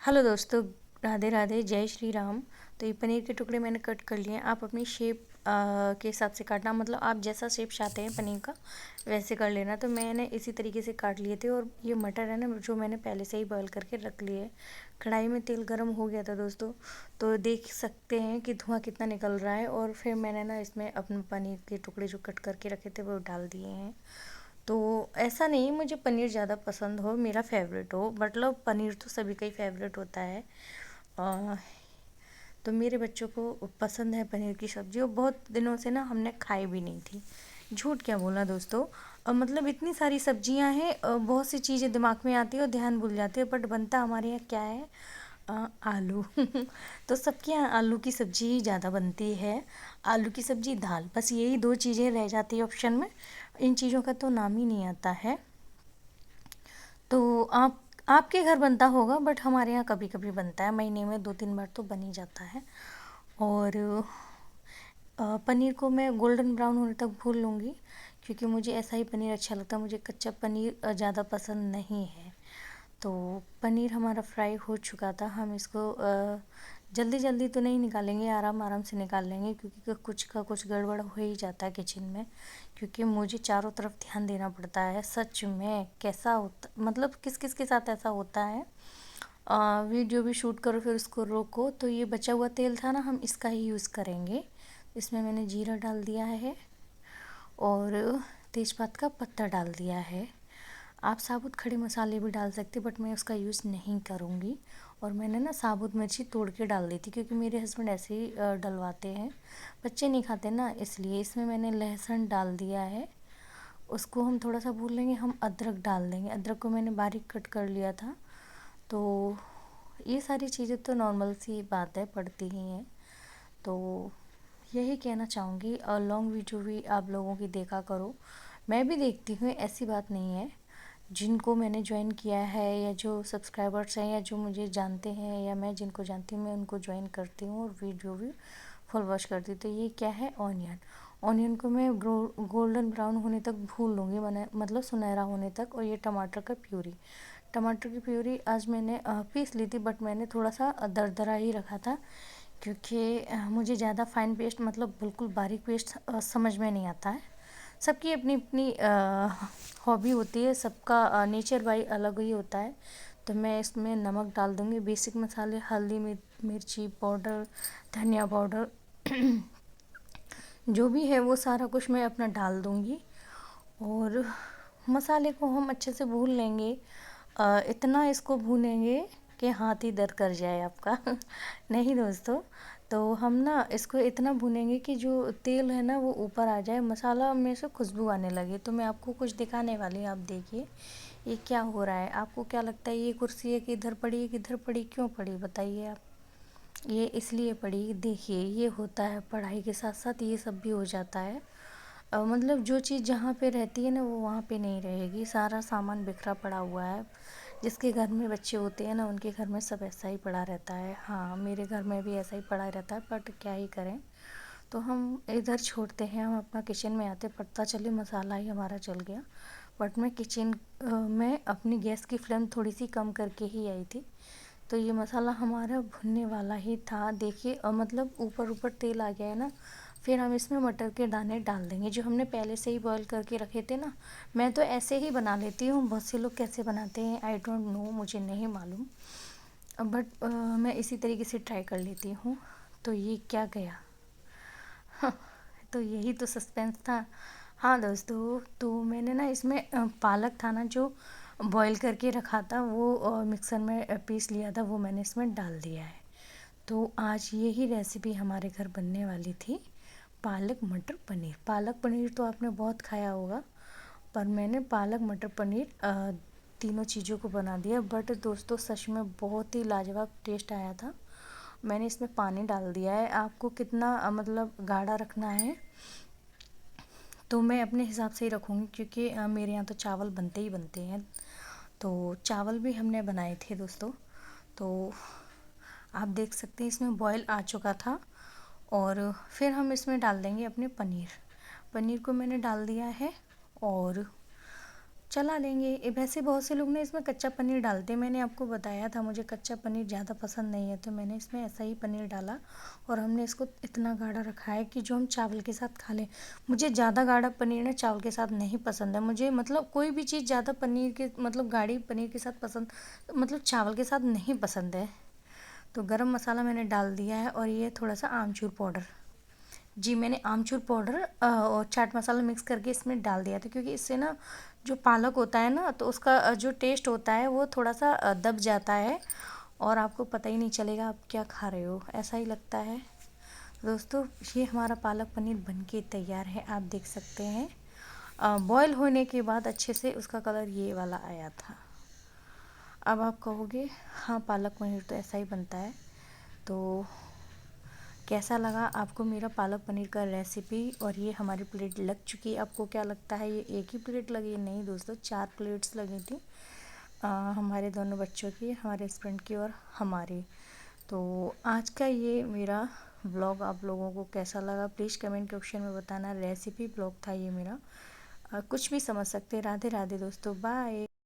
Hello दोस्तों, राधे राधे, जय श्री राम। तो ये पनीर के टुकड़े मैंने कट कर लिए हैं। आप अपनी शेप के हिसाब से काटना, मतलब आप जैसा शेप चाहते हैं पनीर का वैसे कर लेना। तो मैंने इसी तरीके से काट लिए थे। और ये मटर है ना, जो मैंने पहले से ही बॉईल करके रख लिए है। कढ़ाई में तेल गरम हो गया था दोस्तों, तो देख सकते हैं कि धुआं कितना निकल रहा है। और फिर मैंने ना इसमें अपने पनीर के टुकड़े जो कट करके रखे थे वो डाल दिए हैं। तो ऐसा नहीं मुझे पनीर ज़्यादा पसंद हो, मेरा फेवरेट हो, मतलब पनीर तो सभी का ही फेवरेट होता है। अ, तो मेरे बच्चों को पसंद है पनीर की सब्ज़ी, और बहुत दिनों से ना हमने खाई भी नहीं थी। झूठ क्या बोला दोस्तों। मतलब इतनी सारी सब्जियां हैं, बहुत सी चीज़ें दिमाग में आती है और ध्यान भूल जाती है, बट बनता हमारे यहाँ क्या है, आलू। तो सबके यहाँ आलू की सब्ज़ी ही ज़्यादा बनती है। आलू की सब्ज़ी, दाल, बस यही दो चीज़ें रह जाती है ऑप्शन में। इन चीज़ों का तो नाम ही नहीं आता है। तो आपके घर बनता होगा, बट हमारे यहाँ कभी कभी बनता है, महीने में 2-3 बार तो बन ही जाता है। और पनीर को मैं गोल्डन ब्राउन होने तक भून लूँगी, क्योंकि मुझे ऐसा ही पनीर अच्छा लगता है। मुझे कच्चा पनीर ज़्यादा पसंद नहीं है। तो पनीर हमारा फ्राई हो चुका था। हम इसको जल्दी जल्दी तो नहीं निकालेंगे, आराम आराम से निकाल लेंगे, क्योंकि कुछ का कुछ गड़बड़ हो ही जाता है किचन में। क्योंकि मुझे चारों तरफ ध्यान देना पड़ता है। सच में कैसा होता, मतलब किस किस के साथ ऐसा होता है। वीडियो भी शूट करो फिर उसको रोको। तो ये बचा हुआ तेल था ना, हम इसका ही यूज़ करेंगे। इसमें मैंने जीरा डाल दिया है और तेज़पात का पत्ता डाल दिया है। आप साबुत खड़े मसाले भी डाल सकते, बट मैं उसका यूज़ नहीं करूँगी। और मैंने ना साबुत मिर्ची तोड़ के डाल दी थी, क्योंकि मेरे हस्बैंड ऐसे ही डलवाते हैं। बच्चे नहीं खाते ना, इसलिए। इसमें मैंने लहसुन डाल दिया है, उसको हम थोड़ा सा भून लेंगे। हम अदरक डाल देंगे, अदरक को मैंने बारीक कट कर लिया था। तो ये सारी चीज़ें तो नॉर्मल सी बात है, पड़ती ही हैं। तो यही कहना चाहूँगी, और लॉन्ग वीडियो भी आप लोगों की देखा करो। मैं भी देखती हूँ, ऐसी बात नहीं है। जिनको मैंने ज्वाइन किया है, या जो सब्सक्राइबर्स हैं, या जो मुझे जानते हैं, या मैं जिनको जानती हूँ, मैं उनको ज्वाइन करती हूँ और वीडियो भी फुल वॉच करती हूँ। तो ये क्या है, ऑनियन। ऑनियन को मैं गोल्डन ब्राउन होने तक भून लूँगी, मैंने मतलब सुनहरा होने तक। और ये टमाटर का प्यूरी, टमाटर की प्यूरी आज मैंने पीस ली थी, बट मैंने थोड़ा सा दरदरा ही रखा था, क्योंकि मुझे ज़्यादा फाइन पेस्ट, मतलब बिल्कुल बारीक पेस्ट समझ में नहीं आता है। सबकी अपनी अपनी हॉबी होती है, सबका नेचर वाई अलग ही होता है। तो मैं इसमें नमक डाल दूँगी, बेसिक मसाले, हल्दी, मिर्ची पाउडर, धनिया पाउडर, जो भी है वो सारा कुछ मैं अपना डाल दूँगी। और मसाले को हम अच्छे से भून लेंगे। इतना इसको भूनेंगे कि हाथ ही दर्द कर जाए आपका। नहीं दोस्तों, तो हम ना इसको इतना भूनेंगे कि जो तेल है ना वो ऊपर आ जाए, मसाला में से खुशबू आने लगे। तो मैं आपको कुछ दिखाने वाली हूँ, आप देखिए ये क्या हो रहा है। आपको क्या लगता है, ये कुर्सी है कि इधर पड़ी है, किधर पड़ी, क्यों पड़ी, बताइए आप। ये इसलिए पड़ी, देखिए ये होता है, पढ़ाई के साथ साथ ये सब भी हो जाता है। मतलब जो चीज़ जहाँ पे रहती है ना, वो वहाँ पे नहीं रहेगी। सारा सामान बिखरा पड़ा हुआ है। जिसके घर में बच्चे होते हैं ना, उनके घर में सब ऐसा ही पड़ा रहता है। हाँ, मेरे घर में भी ऐसा ही पड़ा रहता है, बट क्या ही करें। तो हम इधर छोड़ते हैं, हम अपना किचन में आते, पता चले मसाला ही हमारा जल गया। बट मैं किचन में अपनी गैस की फ्लेम थोड़ी सी कम करके ही आई थी। तो ये मसाला हमारा भुनने वाला ही था। देखिए मतलब ऊपर ऊपर तेल आ गया है ना। फिर हम इसमें मटर के दाने डाल देंगे, जो हमने पहले से ही बॉईल करके रखे थे ना। मैं तो ऐसे ही बना लेती हूँ, बहुत से लोग कैसे बनाते हैं आई डोंट नो, मुझे नहीं मालूम। बट मैं इसी तरीके से ट्राई कर लेती हूँ। तो ये क्या गया। तो यही तो सस्पेंस था। हाँ दोस्तों, तो मैंने ना इसमें पालक था ना, जो बॉईल करके रखा था, वो मिक्सर में पीस लिया था, वो मैंने इसमें डाल दिया है। तो आज यही रेसिपी हमारे घर बनने वाली थी, पालक मटर पनीर। पालक पनीर तो आपने बहुत खाया होगा, पर मैंने पालक मटर पनीर तीनों चीज़ों को बना दिया। बट दोस्तों सच में बहुत ही लाजवाब टेस्ट आया था। मैंने इसमें पानी डाल दिया है। आपको कितना मतलब गाढ़ा रखना है, तो मैं अपने हिसाब से ही रखूँगी, क्योंकि मेरे यहाँ तो चावल बनते ही बनते हैं। तो चावल भी हमने बनाए थे दोस्तों। तो आप देख सकते हैं इसमें बॉयल आ चुका था। और फिर हम इसमें डाल देंगे अपने पनीर। पनीर को मैंने डाल दिया है। और चला लेंगे। वैसे बहुत से लोग ना इसमें कच्चा पनीर डालते हैं, मैंने आपको बताया था मुझे कच्चा पनीर ज़्यादा पसंद नहीं है, तो मैंने इसमें ऐसा ही पनीर डाला और हमने इसको इतना गाढ़ा रखा है कि जो हम चावल के साथ खा लें। मुझे ज़्यादा गाढ़ा पनीर ना चावल के साथ नहीं पसंद है, मुझे मतलब कोई भी चीज़ ज़्यादा पनीर के मतलब गाढ़ी पनीर के साथ पसंद, मतलब चावल के साथ नहीं पसंद है। तो गरम मसाला मैंने डाल दिया है और ये थोड़ा सा आमचूर पाउडर, जी मैंने आमचूर पाउडर और चाट मसाला मिक्स करके इसमें डाल दिया था, क्योंकि इससे ना जो पालक होता है ना तो उसका जो टेस्ट होता है वो थोड़ा सा दब जाता है और आपको पता ही नहीं चलेगा आप क्या खा रहे हो, ऐसा ही लगता है। दोस्तों ये हमारा पालक पनीर बनके तैयार है, आप देख सकते हैं। बॉईल होने के बाद अच्छे से उसका कलर ये वाला आया था। अब आप कहोगे हाँ पालक पनीर तो ऐसा ही बनता है। तो कैसा लगा आपको मेरा पालक पनीर का रेसिपी, और ये हमारी प्लेट लग चुकी है। आपको क्या लगता है ये एक ही प्लेट लगी? नहीं दोस्तों, 4 प्लेट्स लगी थी, हमारे दोनों बच्चों की, हमारे हस्बैंड की और हमारी। तो आज का ये मेरा ब्लॉग आप लोगों को कैसा लगा प्लीज़ कमेंट सेक्शन में बताना। रेसिपी ब्लॉग था ये मेरा, कुछ भी समझ सकते। राधे राधे दोस्तों, बाय।